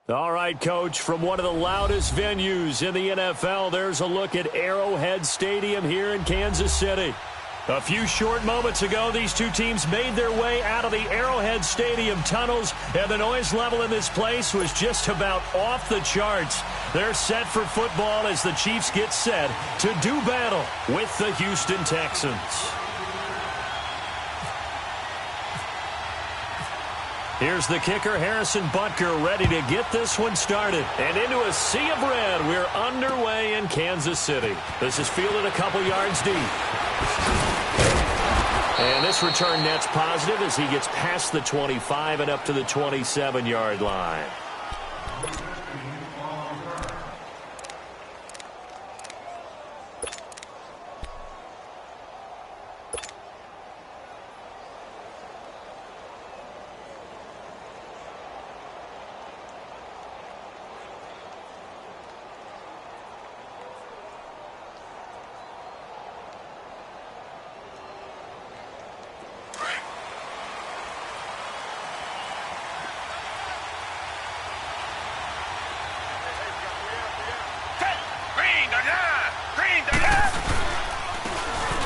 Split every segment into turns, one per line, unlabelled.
All right, Coach, from one of the loudest venues in the NFL, there's a look at Arrowhead Stadium here in Kansas City. A few short moments ago, these two teams made their way out of the Arrowhead Stadium tunnels, and the noise level in this place was just about off the charts. They're set for football as the Chiefs get set to do battle with the Houston Texans. Here's the kicker, Harrison Butker, ready to get this one started. And into a sea of red, we're underway in Kansas City. This is fielded a couple yards deep. And this return net's positive as he gets past the 25 and up to the 27-yard line.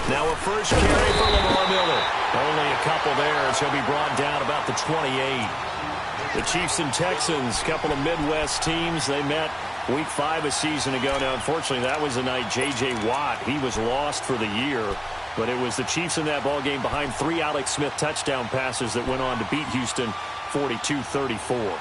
Now a first carry for Lamar Miller. Only a couple there as he'll be brought down about the 28. The Chiefs and Texans, couple of Midwest teams, they met Week 5 a season ago. Now, unfortunately, that was the night J.J. Watt, he was lost for the year. But it was the Chiefs in that ballgame behind 3 Alex Smith touchdown passes that went on to beat Houston 42-34.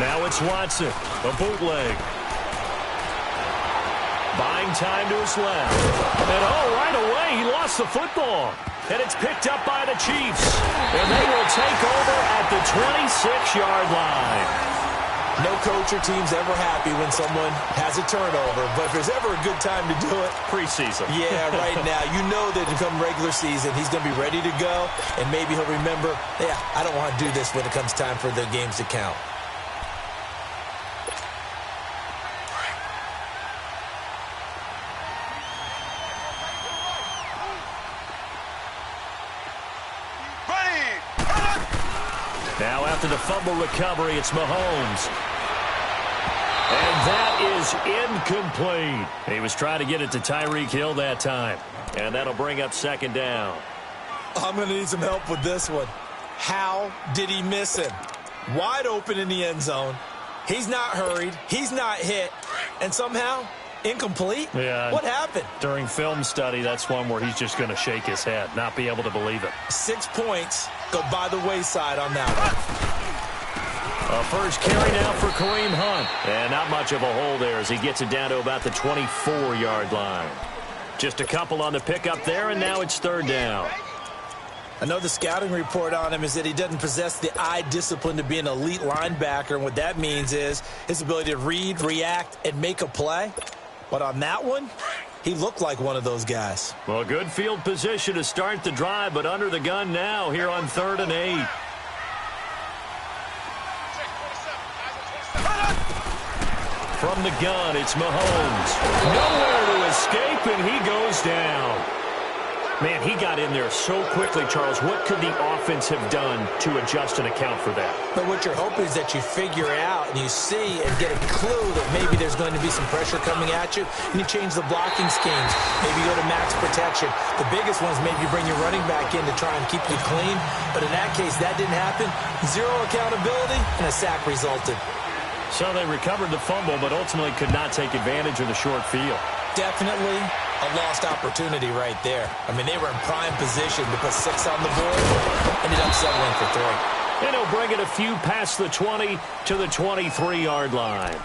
Now it's Watson, a bootleg. Buying time to his left. And right away, he lost the football. And it's picked up by the Chiefs. And they will take over at the 26-yard line.
No coach or team's ever happy when someone has a turnover. But if there's ever a good time to do it,
preseason.
Yeah, right now. You know that to come regular season, he's going to be ready to go. And maybe he'll remember, yeah, I don't want to do this when it comes time for the games to count.
Now after the fumble recovery, it's Mahomes. And that is incomplete. He was trying to get it to Tyreek Hill that time. And that'll bring up second down.
I'm going to need some help with this one. How did he miss him? Wide open in the end zone. He's not hurried. He's not hit. And somehow, incomplete?
Yeah.
What happened?
During film study, that's one where he's just going to shake his head, not be able to believe it.
6 points go by the wayside on that one.
A first carry now for Kareem Hunt. And not much of a hole there as he gets it down to about the 24-yard line. Just a couple on the pickup there, and now it's third down.
I know the scouting report on him is that he doesn't possess the eye discipline to be an elite linebacker. And what that means is his ability to read, react, and make a play. But on that one, he looked like one of those guys.
Well, good field position to start the drive, but under the gun now here on 3rd and 8. From the gun, it's Mahomes. Nowhere to escape, and he goes down. Man, he got in there so quickly, Charles. What could the offense have done to adjust and account for that?
But what you're hoping is that you figure out and you see and get a clue that maybe there's going to be some pressure coming at you, and you change the blocking schemes. Maybe go to max protection. The biggest one's maybe you bring your running back in to try and keep you clean. But in that case, that didn't happen. Zero accountability, and a sack resulted.
So they recovered the fumble, but ultimately could not take advantage of the short field.
Definitely a lost opportunity right there. I mean, they were in prime position to put 6 on the board. Ended up settling for 3.
And he'll bring it a few past the 20 to the 23-yard line.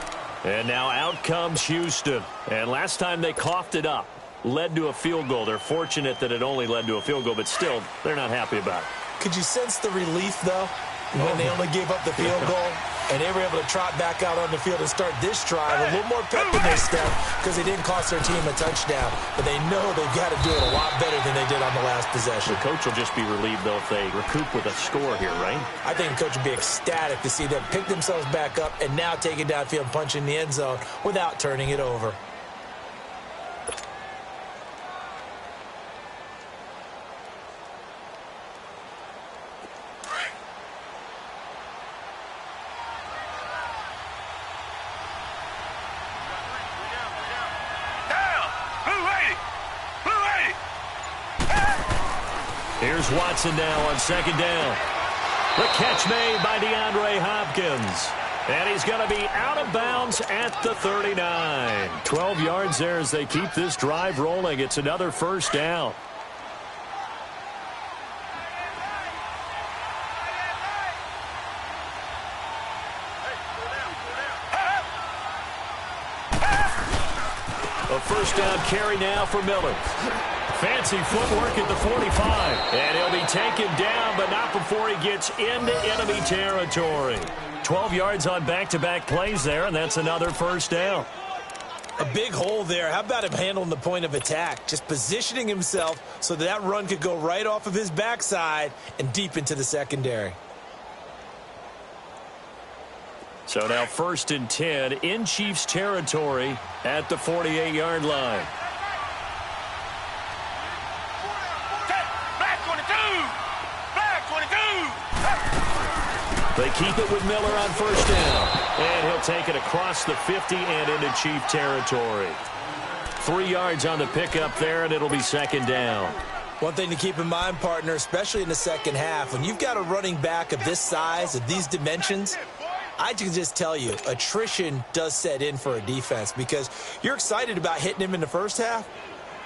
And now out comes Houston. And last time they coughed it up, led to a field goal. They're fortunate that it only led to a field goal, but still, they're not happy about it.
Could you sense the relief, though, when they only gave up the field goal? And they were able to trot back out on the field and start this drive a little more pep in their step because they didn't cost their team a touchdown. But they know they've got to do it a lot better than they did on the last possession.
The coach will just be relieved, though, if they recoup with a score here, right?
I think the coach would be ecstatic to see them pick themselves back up and now take it downfield and punch in the end zone without turning it over.
Here's Watson now on second down. The catch made by DeAndre Hopkins. And he's going to be out of bounds at the 39. 12 yards there as they keep this drive rolling. It's another first down. A first down carry now for Miller. Fancy footwork at the 45. And he'll be taken down, but not before he gets into enemy territory. 12 yards on back-to-back plays there, and that's another first down.
A big hole there. How about him handling the point of attack? Just positioning himself so that run could go right off of his backside and deep into the secondary.
So now 1st and 10 in Chiefs territory at the 48-yard line. They keep it with Miller on first down. And he'll take it across the 50 and into Chief territory. 3 yards on the pickup there, and it'll be second down.
One thing to keep in mind, partner, especially in the second half, when you've got a running back of this size, of these dimensions, I can just tell you, attrition does set in for a defense because you're excited about hitting him in the first half.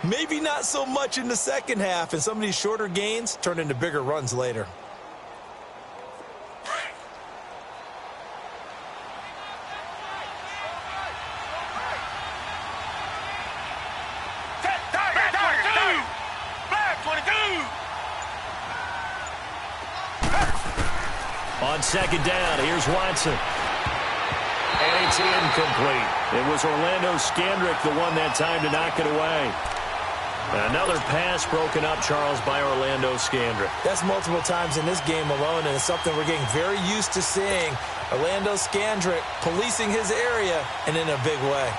Maybe not so much in the second half, and some of these shorter gains turn into bigger runs later.
On second down, here's Watson. And it's incomplete. It was Orlando Scandrick the one that time to knock it away. Another pass broken up, Charles, by Orlando Scandrick.
That's multiple times in this game alone, and it's something we're getting very used to seeing. Orlando Scandrick policing his area and in a big way.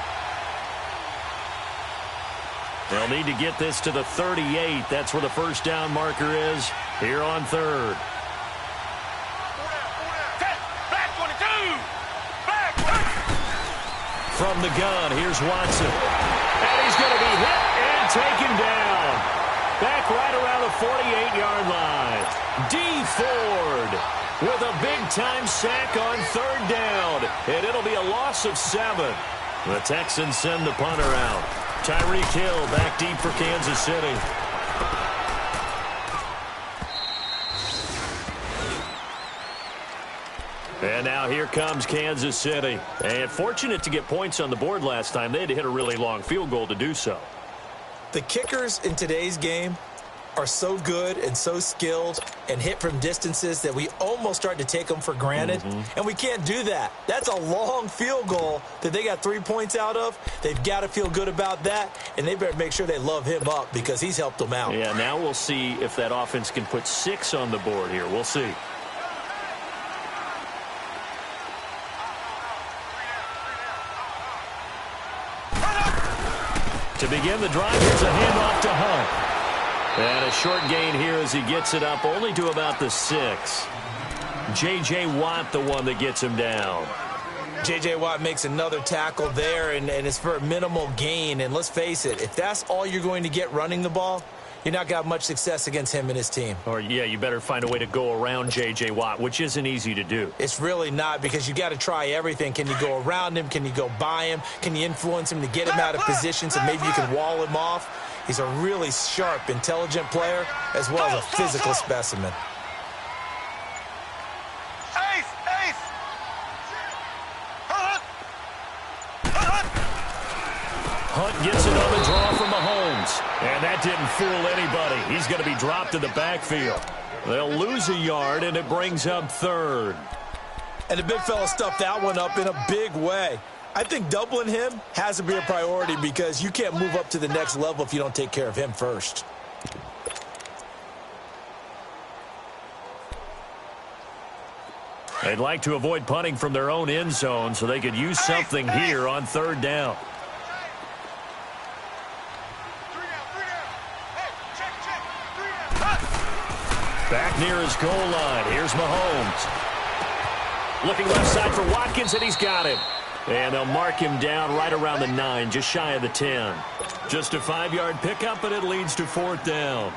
They'll need to get this to the 38. That's where the first down marker is here on third. From the gun, here's Watson. And he's going to be hit and taken down. Back right around the 48-yard line. D. Ford with a big-time sack on third down. And it'll be a loss of 7. The Texans send the punter out. Tyreek Hill back deep for Kansas City. And now here comes Kansas City. And fortunate to get points on the board last time. They had to hit a really long field goal to do so.
The kickers in today's game are so good and so skilled and hit from distances that we almost start to take them for granted. And we can't do that. That's a long field goal that they got 3 points out of. They've got to feel good about that, and they better make sure they love him up because he's helped them out.
Yeah, now we'll see if that offense can put 6 on the board here. We'll see. To begin the drive, here's a handoff to Hunt. And a short gain here as he gets it up only to about the 6. J.J. Watt, the one that gets him down.
J.J. Watt makes another tackle there, and it's for a minimal gain. And let's face it, if that's all you're going to get running the ball, you're not going to have much success against him and his team.
Or, yeah, you better find a way to go around J.J. Watt, which isn't easy to do.
It's really not because you got to try everything. Can you go around him? Can you go by him? Can you influence him to get him out of position so maybe you can wall him off? He's a really sharp, intelligent player as well as a physical specimen.
Hunt gets it on the draw from Mahomes. And that didn't fool anybody. He's going to be dropped in the backfield. They'll lose a yard, and it brings up third.
And the big fella stuffed that one up in a big way. I think doubling him has to be a priority because you can't move up to the next level if you don't take care of him first.
They'd like to avoid punting from their own end zone so they could use something here on third down. Back near his goal line. Here's Mahomes. Looking left side for Watkins, and he's got him. And they'll mark him down right around the 9, just shy of the 10. Just a 5-yard pickup, and it leads to fourth down.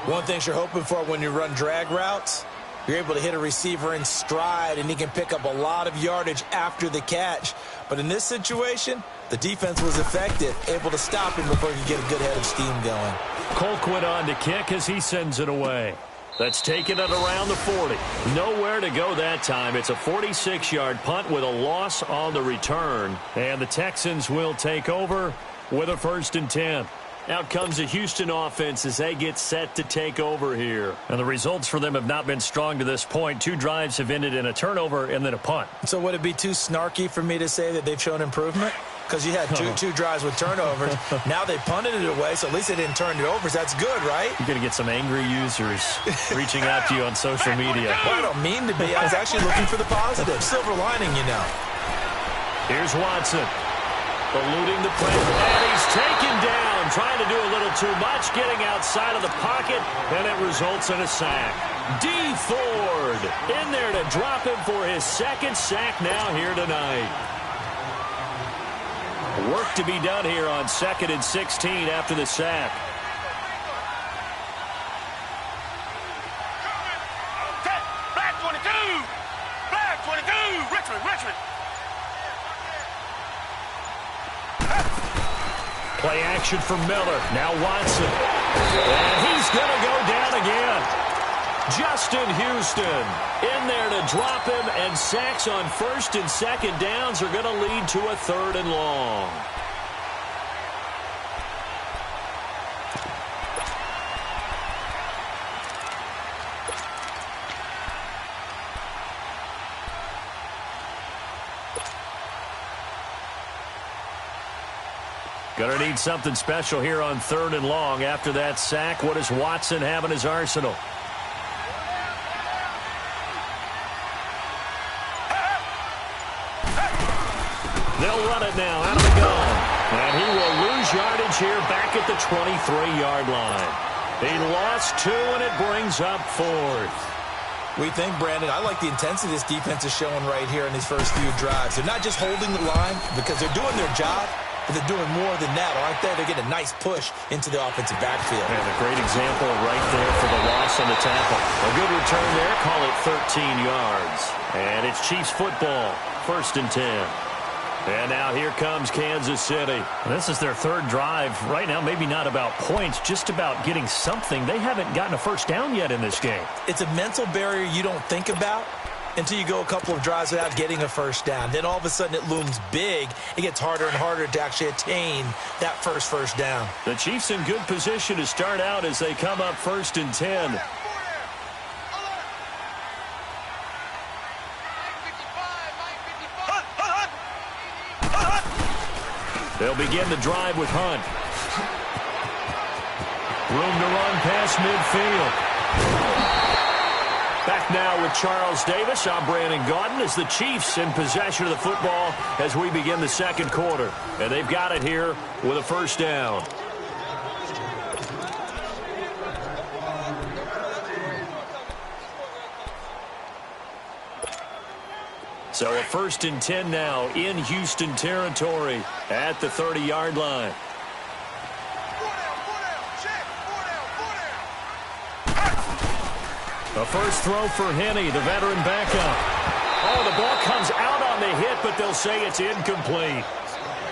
One thing you're hoping for when you run drag routes, you're able to hit a receiver in stride, and he can pick up a lot of yardage after the catch. But in this situation, the defense was effective, able to stop him before he could get a good head of steam going.
Colquitt on to kick as he sends it away. That's taken it around the 40. Nowhere to go that time. It's a 46-yard punt with a loss on the return. And the Texans will take over with a 1st and 10. Out comes the Houston offense as they get set to take over here. And the results for them have not been strong to this point. 2 drives have ended in a turnover and then a punt.
So would it be too snarky for me to say that they've shown improvement? Because you had two drives with turnovers. Now they punted it away, so at least they didn't turn it over. So that's good, right?
You're going to get some angry users reaching out to you on social media.
Well, I don't mean to be. I was actually looking for the positive. Silver lining, you know.
Here's Watson. Eluding the pressure. And he's taken down. Trying to do a little too much. Getting outside of the pocket. And it results in a sack. D. Ford in there to drop him for his 2nd sack now here tonight. Work to be done here on 2nd and 16 after the sack.
Black 22! Black 22! Richmond!
Play action for Miller. Now Watson. And he's going to go down again. Justin Houston in there to drop him, and sacks on 1st and 2nd downs are going to lead to a 3rd and long. Going to need something special here on 3rd and long. After that sack, what does Watson have in his arsenal? They'll run it now out of the gun. And he will lose yardage here back at the 23-yard line. He lost 2, and it brings up 4th.
We think, Brandon, I like the intensity this defense is showing right here in these first few drives. They're not just holding the line because they're doing their job, but they're doing more than that, aren't they? They're getting a nice push into the offensive backfield.
And a great example right there for the loss on the tackle. A good return there, call it 13 yards. And it's Chiefs football, 1st and 10. And now here comes Kansas City. This is their 3rd drive. Right now, maybe not about points, just about getting something. They haven't gotten a 1st down yet in this game.
It's a mental barrier you don't think about until you go a couple of drives without getting a 1st down. Then all of a sudden it looms big. It gets harder and harder to actually attain that first down.
The Chiefs in good position to start out as they come up 1st and 10. They'll begin the drive with Hunt. Room to run past midfield. Back now with Charles Davis. I'm Brandon Gaudin as the Chiefs in possession of the football as we begin the 2nd quarter. And they've got it here with a 1st down. So a 1st and 10 now in Houston territory at the 30-yard line. A first throw for Henney, the veteran backup. Oh, the ball comes out on the hit, but they'll say it's incomplete.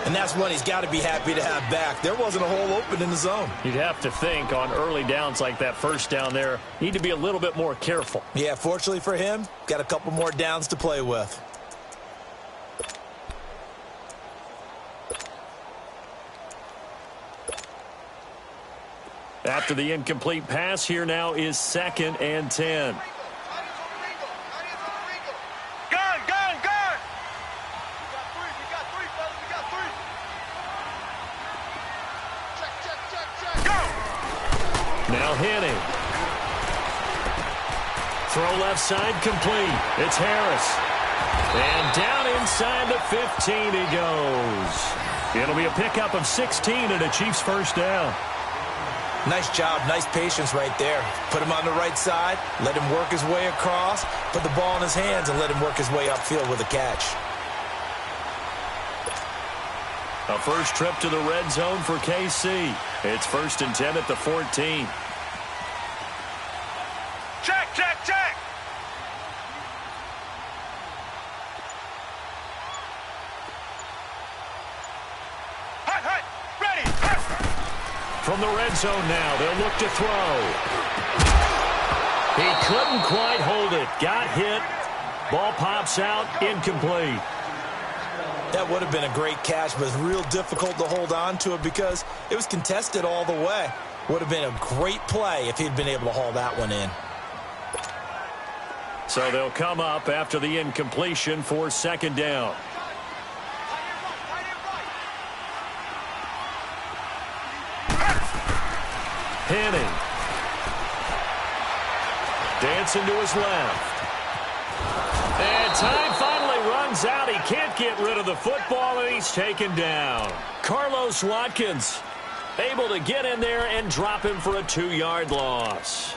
And that's one he's got to be happy to have back. There wasn't a hole open in the zone.
You'd have to think on early downs like that 1st down there, need to be a little bit more careful.
Yeah, fortunately for him, got a couple more downs to play with.
After the incomplete pass, here now is 2nd and 10.
Gun!
Throw left side complete. It's Harris. And down inside the 15 he goes. It'll be a pickup of 16 and a Chiefs first down.
Nice job, nice patience right there. Put him on the right side, let him work his way across, put the ball in his hands, and let him work his way upfield with a catch.
A first trip to the red zone for KC. It's 1st and 10 at the 14.
Check, check, check. Hut, hut, ready. Hut.
From the red zone now, they'll look to throw. He couldn't quite hold it. Got hit. Ball pops out, incomplete.
That would have been a great catch, but it's real difficult to hold on to it because it was contested all the way. Would have been a great play if he'd been able to haul that one in.
So they'll come up after the incompletion for 2nd down. Penning. Dancing to his left. And time finally runs out. He can't get rid of the football, and he's taken down. Carlos Watkins able to get in there and drop him for a 2-yard loss.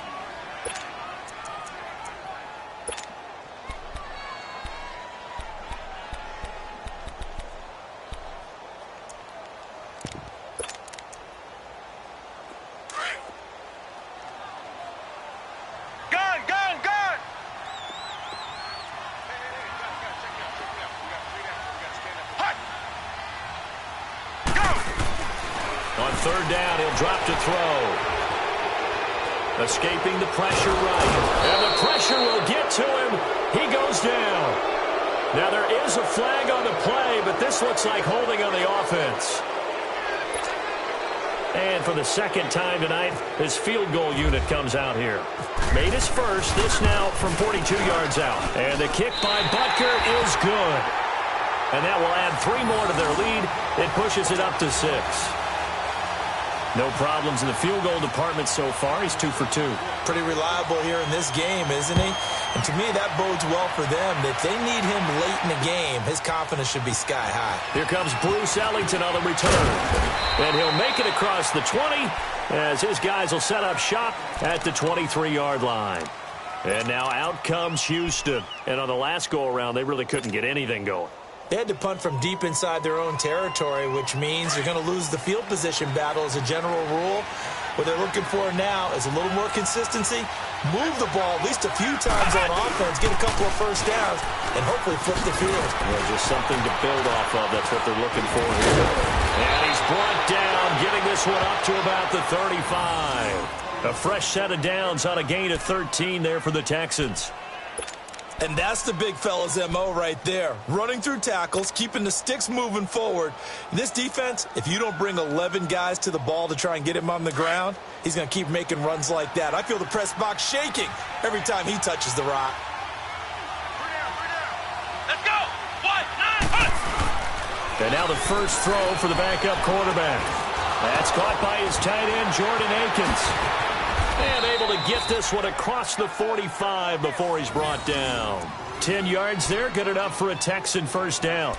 On 3rd down, he'll drop to throw. Escaping the pressure right. And the pressure will get to him. He goes down. Now there is a flag on the play, but this looks like holding on the offense. And for the 2nd time tonight, his field goal unit comes out here. Made his first, this now from 42 yards out. And the kick by Butker is good. And that will add 3 more to their lead. It pushes it up to 6. No problems in the field goal department so far. He's 2 for 2.
Pretty reliable here in this game, isn't he? And to me, that bodes well for them. If they need him late in the game, his confidence should be sky high.
Here comes Bruce Ellington on the return. And he'll make it across the 20 as his guys will set up shop at the 23-yard line. And now out comes Houston. And on the last go-around, they really couldn't get anything going.
They had to punt from deep inside their own territory, which means you're going to lose the field position battle as a general rule. What they're looking for now is a little more consistency, move the ball at least a few times on offense, get a couple of first downs, and hopefully flip the field.
Yeah, just something to build off of. That's what they're looking for here. And he's brought down, getting this one up to about the 35. A fresh set of downs on a gain of 13 there for the Texans.
And that's the big fella's MO right there. Running through tackles, keeping the sticks moving forward. This defense, if you don't bring 11 guys to the ball to try and get him on the ground, he's going to keep making runs like that. I feel the press box shaking every time he touches the rock.
Let's go. 1, 9,
And now the first throw for the backup quarterback. That's caught by his tight end, Jordan Akins. And able to get this one across the 45 before he's brought down. 10 yards there, good enough for a Texan first down.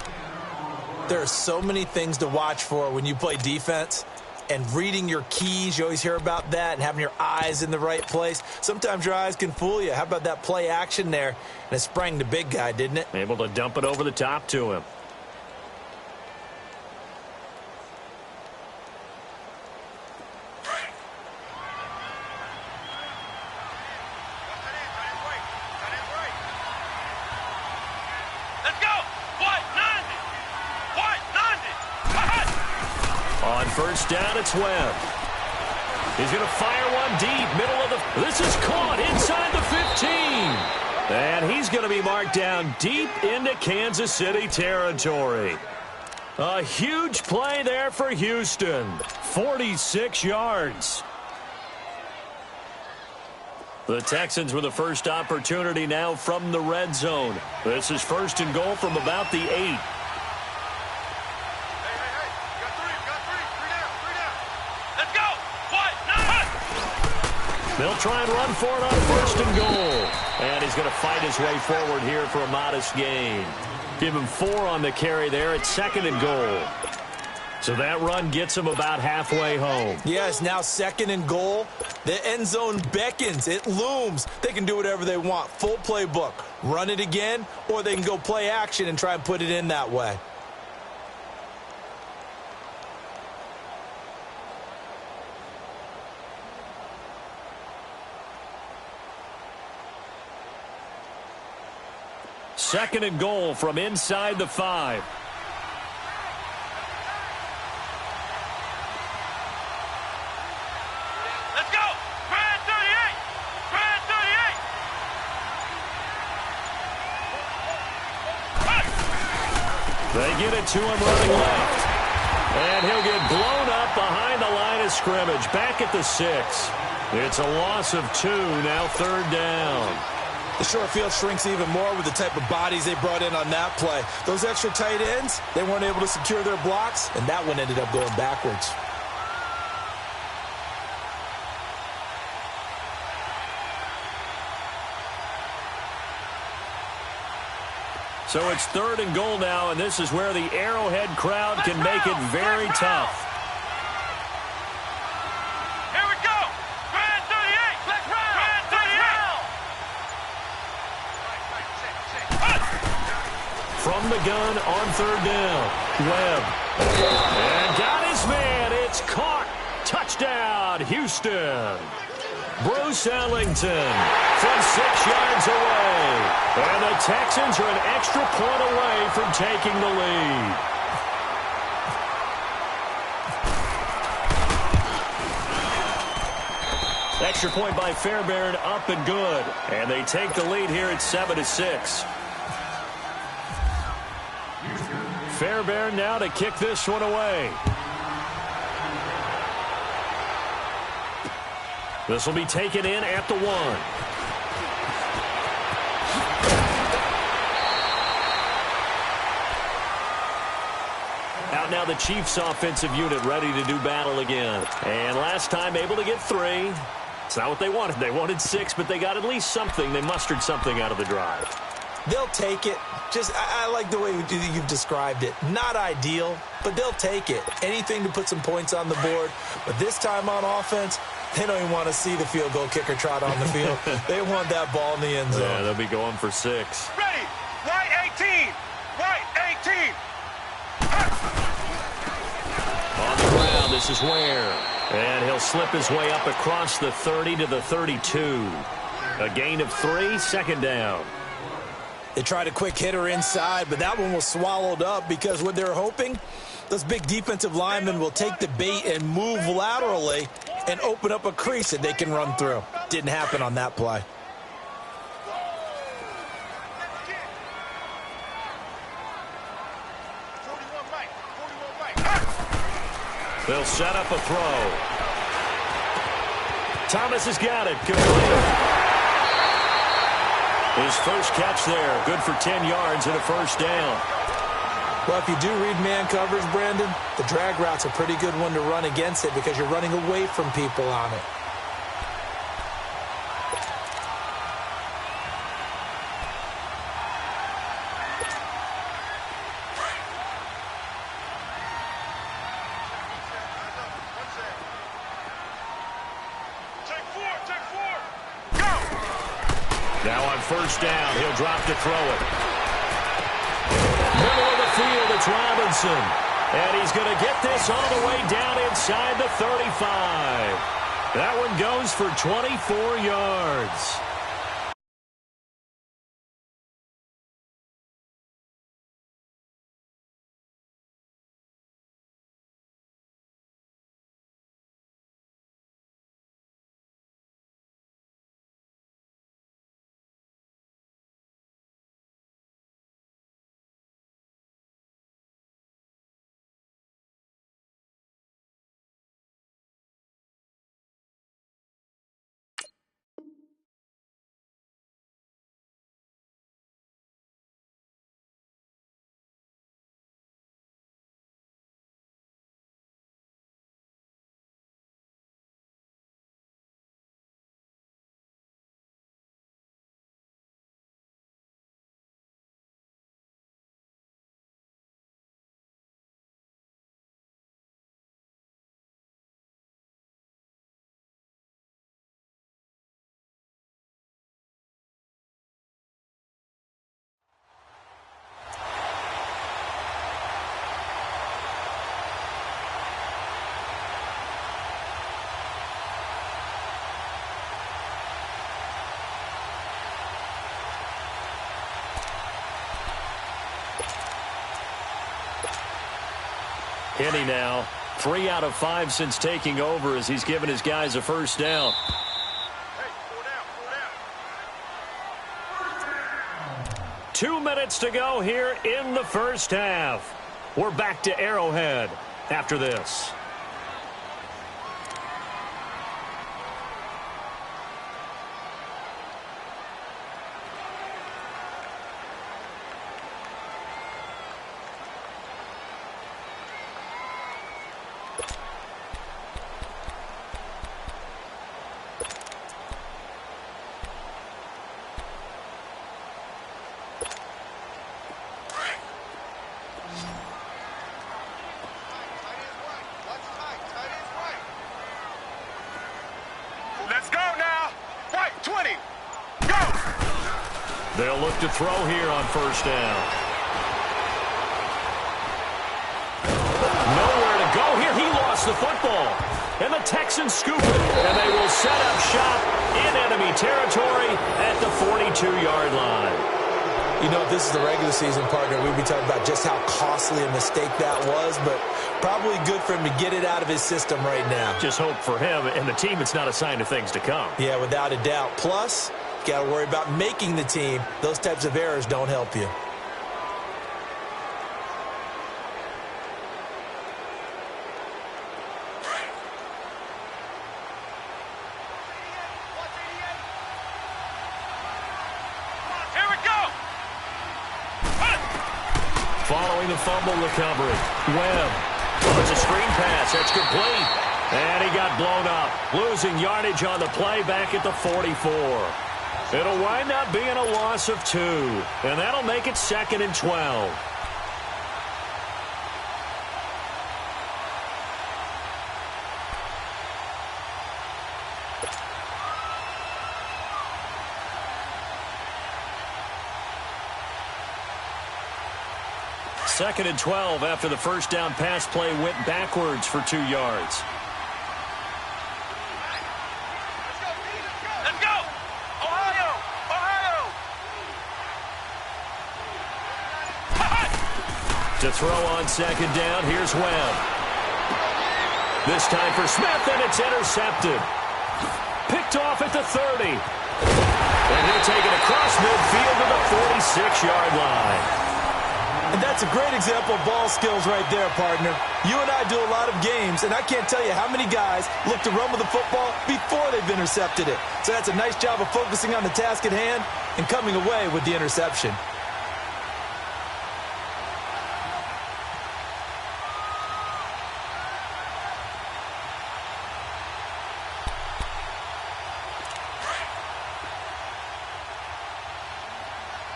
There are so many things to watch for when you play defense. And reading your keys, you always hear about that, and having your eyes in the right place. Sometimes your eyes can fool you. How about that play action there? And it sprang the big guy, didn't it?
Able to dump it over the top to him. On first down, it's Webb. He's going to fire one deep, middle of the... This is caught inside the 15. And he's going to be marked down deep into Kansas City territory. A huge play there for Houston. 46 yards. The Texans with the first opportunity now from the red zone. This is 1st and goal from about the 8. They'll They'll try and run for it on first and goal. And he's going to fight his way forward here for a modest gain. Give him 4 on the carry there at second and goal. So that run gets him about halfway home.
Yes, now second and goal. The end zone beckons. It looms. They can do whatever they want. Full playbook. Run it again, or they can go play action and try and put it in that way.
Second and goal from inside the 5.
Let's go! Brad 38! Brad 38!
They get it to him running left. And he'll get blown up behind the line of scrimmage. Back at the 6. It's a loss of 2, now third down.
The short field shrinks even more with the type of bodies they brought in on that play. Those extra tight ends, they weren't able to secure their blocks, and that one ended up going backwards.
So it's third and goal now, and this is where the Arrowhead crowd can make it very tough.
Here we go! Brad 38! Let's round! Brad 38!
From the gun on third down, Webb. And got his man. It's caught. Touchdown, Houston. Bruce Ellington from 6 yards away. And the Texans are an extra point away from taking the lead. Extra point by Fairbairn, up and good. And they take the lead here at 7-6. Fairbairn now to kick this one away. This will be taken in at the 1. Out now the Chiefs offensive unit ready to do battle again. And last time able to get 3. It's not what they wanted. They wanted 6, but they got at least something. They mustered something out of the drive.
They'll take it. I like the way you've described it. Not ideal, but they'll take it. Anything to put some points on the board. But this time on offense, they don't even want to see the field goal kicker trot on the field. They want that ball in the end zone.
Yeah, they'll be going for 6.
Ready! White 18! White 18!
On the ground, this is Ware. And he'll slip his way up across the 30 to the 32. A gain of 3, second down.
They tried a quick hitter inside, but that one was swallowed up because what they're hoping, those big defensive linemen will take the bait and move laterally and open up a crease that they can run through. Didn't happen on that play.
They'll set up a throw. Thomas has got it. Complete. His first catch there. Good for 10 yards and a first down.
Well, if you do read man coverage, Brandon, the drag route's a pretty good one to run against it because you're running away from people on it.
Now on first down, he'll drop to throw it. Middle of the field, it's Robinson. And he's going to get this all the way down inside the 35. That one goes for 24 yards. Henny now, 3 out of 5 since taking over as he's given his guys a first down.
Hey, 4 down.
2 minutes to go here in the first half. We're back to Arrowhead after this.
Let's go now. Right, 20. Go.
They'll look to throw here on first down. Nowhere to go here. He lost the football. And the Texans scoop it. And they will set up shop in enemy territory at the 42-yard line.
You know, if this is the regular season, partner, we'd be talking about just how costly a mistake that was, but probably good for him to get it out of his system right now.
Just hope for him and the team it's not a sign of things to come.
Yeah, without a doubt. Plus, you got to worry about making the team. Those types of errors don't help you.
Here we go.
Following the fumble recovery, Webb. It's a screen pass. That's complete. And he got blown up. Losing yardage on the play back at the 44. It'll wind up being a loss of 2. And that'll make it 2nd and 12. Second and 12 after the first down pass play went backwards for 2 yards.
Let's go. Ohio. Ohio.
To throw on second down, here's Webb. This time for Smith, and it's intercepted. Picked off at the 30. And he'll take it across midfield to the 46-yard line.
And that's a great example of ball skills right there, partner. You and I do a lot of games, and I can't tell you how many guys look to run with the football before they've intercepted it. So that's a nice job of focusing on the task at hand and coming away with the interception.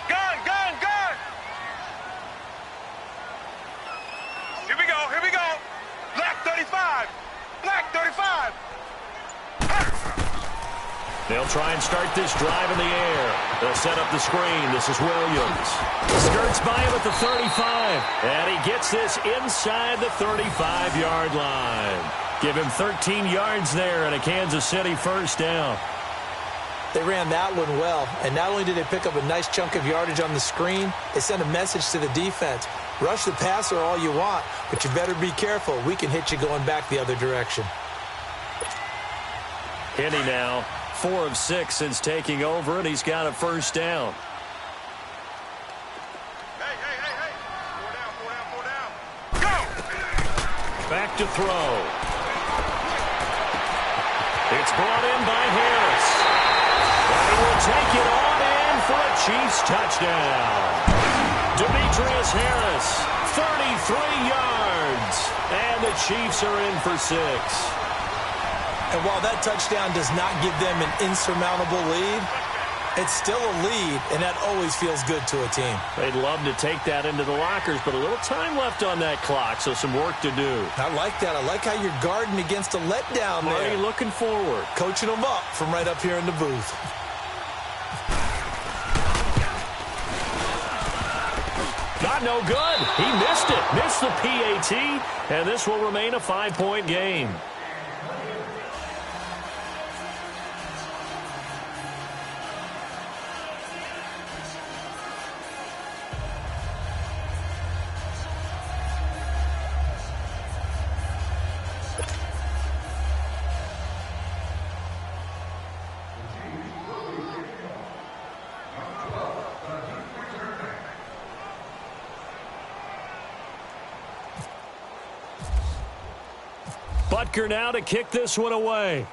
Gun, gun, gun. Here we go. Here we go. Black 35. Black 35.
They'll try and start this drive in the air. They'll set up the screen. This is Williams. Skirts by him at the 35. And he gets this inside the 35-yard line. Give him 13 yards there and a Kansas City first down.
They ran that one well, and not only did they pick up a nice chunk of yardage on the screen, they sent a message to the defense. Rush the passer all you want, but you better be careful. We can hit you going back the other direction.
Henny now, 4 of 6 since taking over, and he's got a first down.
Hey, hey, hey, hey. 4 down, 4 down, 4 down. Go.
Back to throw. It's brought in by Harris. And he will take it on in for a Chiefs touchdown. Demetrius Harris, 33 yards. And the Chiefs are in for 6.
And while that touchdown does not give them an insurmountable lead, it's still a lead, and that always feels good to a team.
They'd love to take that into the lockers, but a little time left on that clock, so some work to do.
I like that. I like how you're guarding against a letdown
Marty
there.
looking forward.
Coaching them up from right up here in the booth.
Not no good. He missed it. Missed the PAT, and this will remain a 5-point game. Butker now to kick this one away.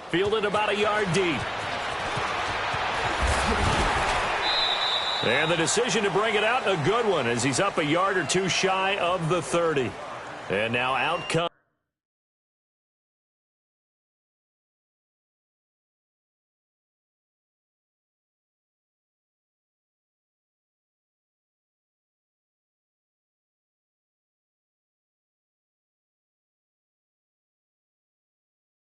Fielded about a yard deep. And the decision to bring it out, a good one, as he's up a yard or two shy of the 30. And now out comes